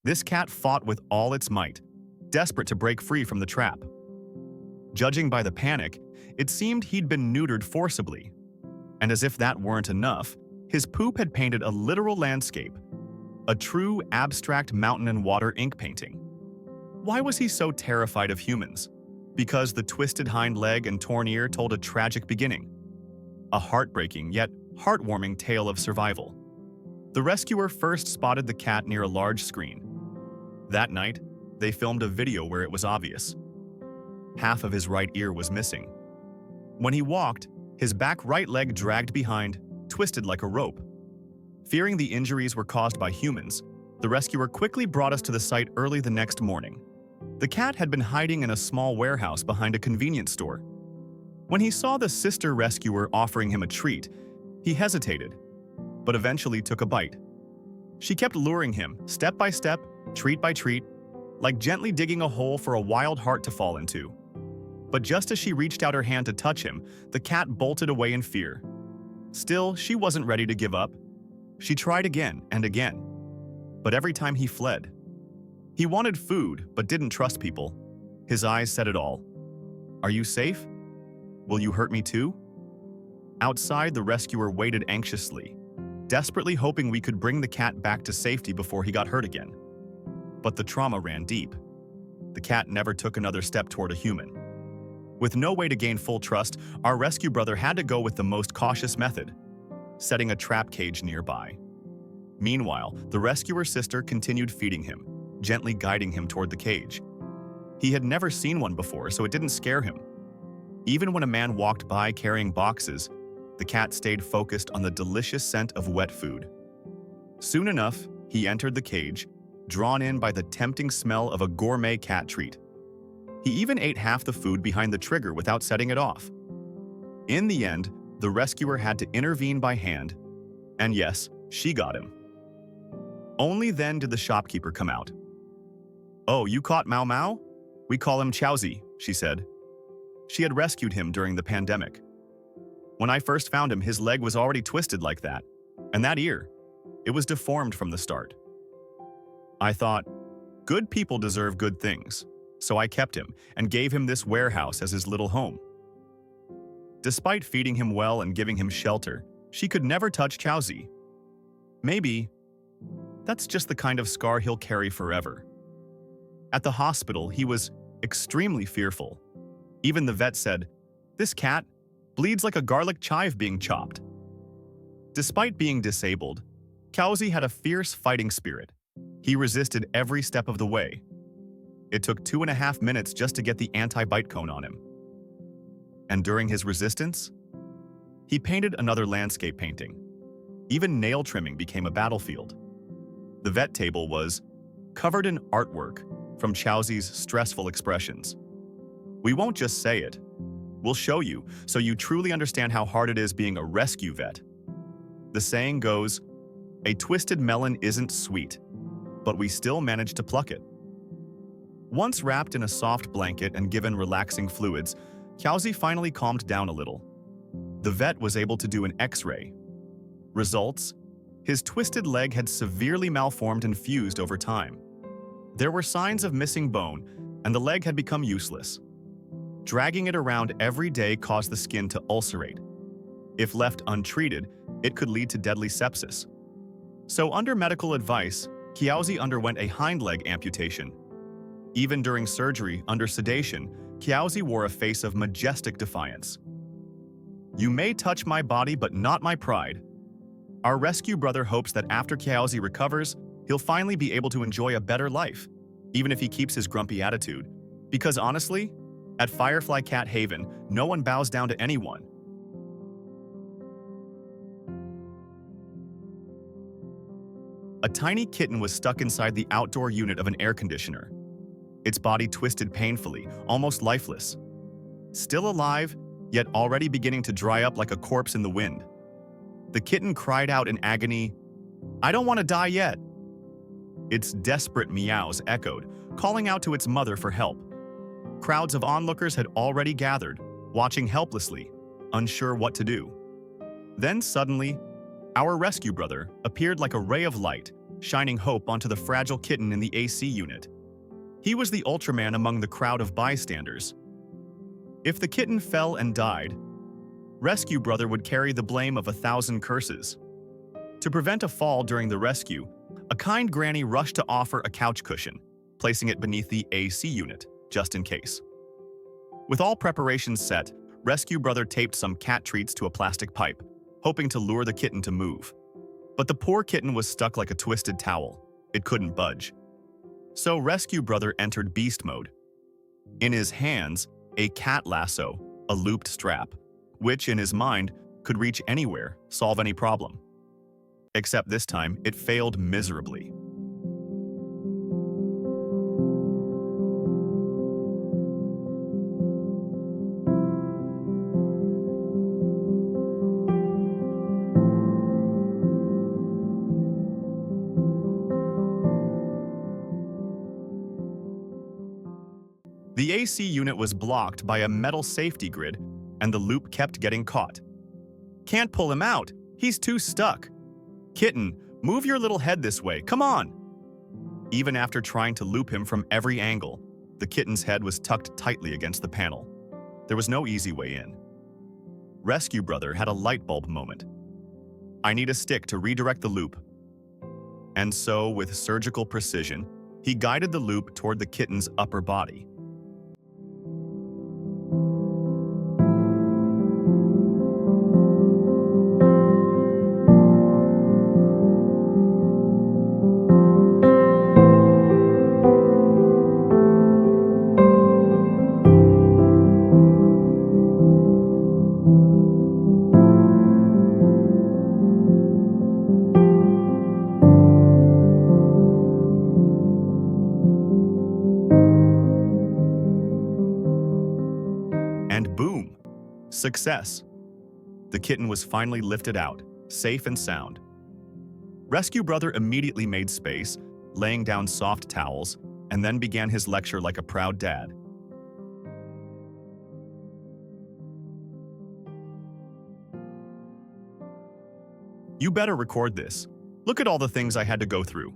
This cat fought with all its might, desperate to break free from the trap. Judging by the panic, it seemed he'd been neutered forcibly. And as if that weren't enough, his poop had painted a literal landscape, a true abstract mountain and water ink painting. Why was he so terrified of humans? Because the twisted hind leg and torn ear told a tragic beginning. A heartbreaking yet heartwarming tale of survival. The rescuer first spotted the cat near a large screen. That night, they filmed a video where it was obvious. Half of his right ear was missing. When he walked, his back right leg dragged behind, twisted like a rope. Fearing the injuries were caused by humans, the rescuer quickly brought us to the site early the next morning. The cat had been hiding in a small warehouse behind a convenience store. When he saw the sister rescuer offering him a treat, he hesitated, but eventually took a bite. She kept luring him, step by step, treat by treat, like gently digging a hole for a wild heart to fall into. But just as she reached out her hand to touch him, the cat bolted away in fear. Still, she wasn't ready to give up. She tried again and again, but every time he fled. He wanted food, but didn't trust people. His eyes said it all. "Are you safe? Will you hurt me too?" Outside, the rescuer waited anxiously, desperately hoping we could bring the cat back to safety before he got hurt again. But the trauma ran deep. The cat never took another step toward a human. With no way to gain full trust, our rescue brother had to go with the most cautious method, setting a trap cage nearby. Meanwhile, the rescuer's sister continued feeding him, gently guiding him toward the cage. He had never seen one before, so it didn't scare him. Even when a man walked by carrying boxes, the cat stayed focused on the delicious scent of wet food. Soon enough, he entered the cage, drawn in by the tempting smell of a gourmet cat treat. He even ate half the food behind the trigger without setting it off. In the end, the rescuer had to intervene by hand, and yes, she got him. Only then did the shopkeeper come out. "Oh, you caught Mau Mau? We call him Chowsy," she said. She had rescued him during the pandemic. When I first found him, his leg was already twisted like that, and that ear, it was deformed from the start. I thought, good people deserve good things, so I kept him and gave him this warehouse as his little home. Despite feeding him well and giving him shelter, she could never touch Chowsy. Maybe that's just the kind of scar he'll carry forever. At the hospital, he was extremely fearful. Even the vet said, "This cat bleeds like a garlic chive being chopped." Despite being disabled, Chowsy had a fierce fighting spirit. He resisted every step of the way. It took 2.5 minutes just to get the anti-bite cone on him. And during his resistance, he painted another landscape painting. Even nail trimming became a battlefield. The vet table was covered in artwork from Chowsy's stressful expressions. We won't just say it. We'll show you, so you truly understand how hard it is being a rescue vet. The saying goes, "A twisted melon isn't sweet, but we still manage to pluck it." Once wrapped in a soft blanket and given relaxing fluids, Chowsy finally calmed down a little. The vet was able to do an X-ray. Results? His twisted leg had severely malformed and fused over time. There were signs of missing bone, and the leg had become useless. Dragging it around every day caused the skin to ulcerate. If left untreated, it could lead to deadly sepsis. So under medical advice, Chowsy underwent a hind leg amputation. Even during surgery, under sedation, Chowsy wore a face of majestic defiance. "You may touch my body, but not my pride." Our rescue brother hopes that after Chowsy recovers, he'll finally be able to enjoy a better life, even if he keeps his grumpy attitude. Because honestly, at Firefly Cat Haven, no one bows down to anyone. A tiny kitten was stuck inside the outdoor unit of an air conditioner. Its body twisted painfully, almost lifeless. Still alive, yet already beginning to dry up like a corpse in the wind. The kitten cried out in agony, "I don't want to die yet." Its desperate meows echoed, calling out to its mother for help. Crowds of onlookers had already gathered, watching helplessly, unsure what to do. Then suddenly, our rescue brother appeared like a ray of light, shining hope onto the fragile kitten in the AC unit. He was the Ultraman among the crowd of bystanders. If the kitten fell and died, Rescue Brother would carry the blame of 1,000 curses. To prevent a fall during the rescue, a kind granny rushed to offer a couch cushion, placing it beneath the AC unit, just in case. With all preparations set, Rescue Brother taped some cat treats to a plastic pipe, hoping to lure the kitten to move. But the poor kitten was stuck like a twisted towel. It couldn't budge. So Rescue Brother entered beast mode. In his hands, a cat lasso, a looped strap, which, in his mind, could reach anywhere, solve any problem. Except this time, it failed miserably. The AC unit was blocked by a metal safety grid, and the loop kept getting caught. Can't pull him out. He's too stuck. Kitten, move your little head this way. Come on. Even after trying to loop him from every angle, the kitten's head was tucked tightly against the panel. There was no easy way in. Rescue Brother had a light bulb moment. I need a stick to redirect the loop. And so, with surgical precision, he guided the loop toward the kitten's upper body. And boom! Success! The kitten was finally lifted out, safe and sound. Rescue Brother immediately made space, laying down soft towels, and then began his lecture like a proud dad. You better record this. Look at all the things I had to go through.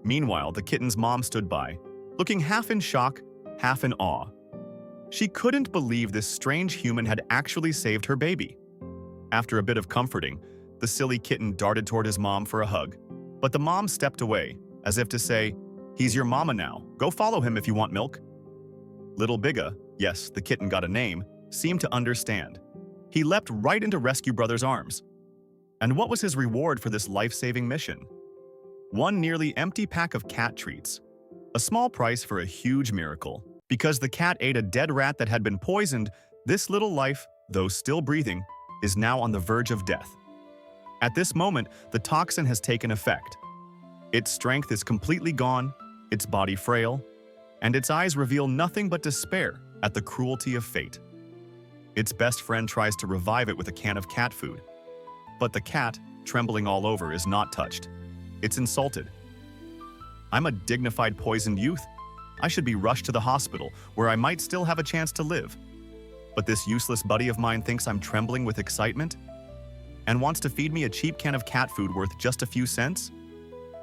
Meanwhile, the kitten's mom stood by, looking half in shock, half in awe. She couldn't believe this strange human had actually saved her baby. After a bit of comforting, the silly kitten darted toward his mom for a hug, but the mom stepped away, as if to say, "He's your mama now. Go follow him if you want milk." Little Bigga, yes, the kitten got a name, seemed to understand. He leapt right into Rescue Brother's arms. And what was his reward for this life-saving mission? One nearly empty pack of cat treats. A small price for a huge miracle. Because the cat ate a dead rat that had been poisoned, this little life, though still breathing, is now on the verge of death. At this moment, the toxin has taken effect. Its strength is completely gone, its body frail, and its eyes reveal nothing but despair at the cruelty of fate. Its best friend tries to revive it with a can of cat food. But the cat, trembling all over, is not touched. It's insulted. I'm a dignified poisoned youth. I should be rushed to the hospital, where I might still have a chance to live. But this useless buddy of mine thinks I'm trembling with excitement and wants to feed me a cheap can of cat food worth just a few cents?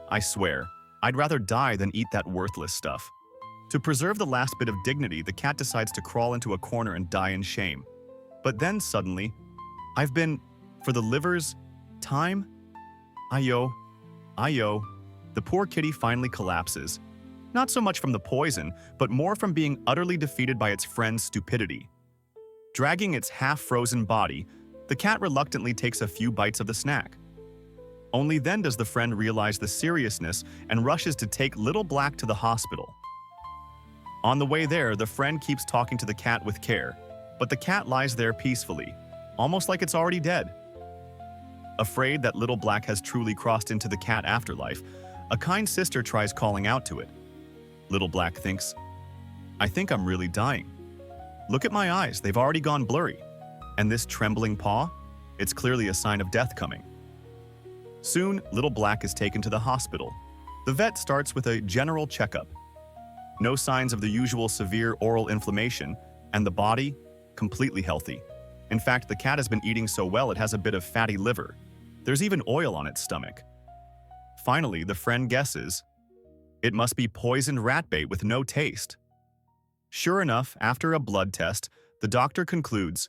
I swear, I'd rather die than eat that worthless stuff. To preserve the last bit of dignity, the cat decides to crawl into a corner and die in shame. But then suddenly, I've been, for the liver's time? Ayo. The poor kitty finally collapses. Not so much from the poison, but more from being utterly defeated by its friend's stupidity. Dragging its half-frozen body, the cat reluctantly takes a few bites of the snack. Only then does the friend realize the seriousness and rushes to take Little Black to the hospital. On the way there, the friend keeps talking to the cat with care, but the cat lies there peacefully, almost like it's already dead. Afraid that Little Black has truly crossed into the cat afterlife, a kind sister tries calling out to it. Little Black thinks, "I think I'm really dying. Look at my eyes, they've already gone blurry. And this trembling paw? It's clearly a sign of death coming." Soon, Little Black is taken to the hospital. The vet starts with a general checkup. No signs of the usual severe oral inflammation, and the body, completely healthy. In fact, the cat has been eating so well it has a bit of fatty liver. There's even oil on its stomach. Finally, the friend guesses, it must be poisoned rat bait with no taste. Sure enough, after a blood test, the doctor concludes,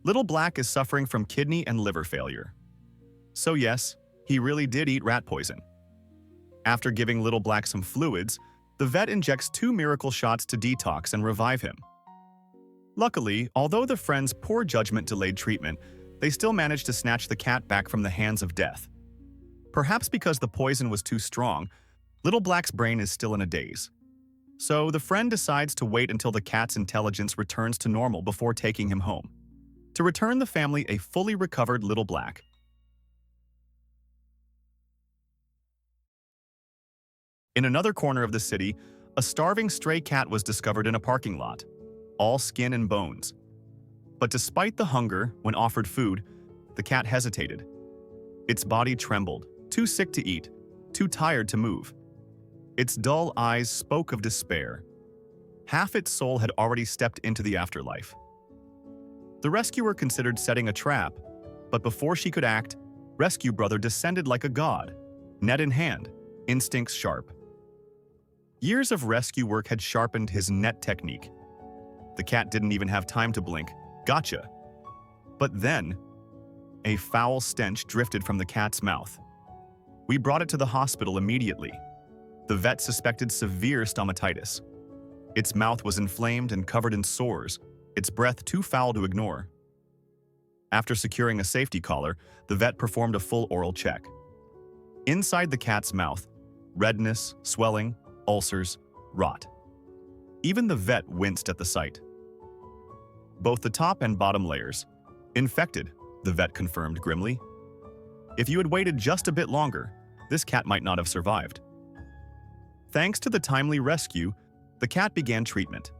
Little Black is suffering from kidney and liver failure. So yes, he really did eat rat poison. After giving Little Black some fluids, the vet injects 2 miracle shots to detox and revive him. Luckily, although the friend's poor judgment delayed treatment, they still managed to snatch the cat back from the hands of death. Perhaps because the poison was too strong, Little Black's brain is still in a daze. So the friend decides to wait until the cat's intelligence returns to normal before taking him home, to return the family a fully recovered Little Black. In another corner of the city, a starving stray cat was discovered in a parking lot, all skin and bones. But despite the hunger, when offered food, the cat hesitated. Its body trembled, too sick to eat, too tired to move. Its dull eyes spoke of despair. Half its soul had already stepped into the afterlife. The rescuer considered setting a trap, but before she could act, Rescue Brother descended like a god, net in hand, instincts sharp. Years of rescue work had sharpened his net technique. The cat didn't even have time to blink. Gotcha. But then, a foul stench drifted from the cat's mouth. We brought it to the hospital immediately. The vet suspected severe stomatitis. Its mouth was inflamed and covered in sores, its breath too foul to ignore. After securing a safety collar, the vet performed a full oral check. Inside the cat's mouth, redness, swelling, ulcers, rot. Even the vet winced at the sight. Both the top and bottom layers. Infected, the vet confirmed grimly. If you had waited just a bit longer, this cat might not have survived. Thanks to the timely rescue, the cat began treatment.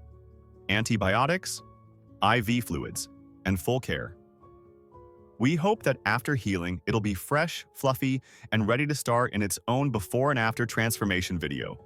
Antibiotics, IV fluids, and full care. We hope that after healing, it'll be fresh, fluffy, and ready to star in its own before and after transformation video.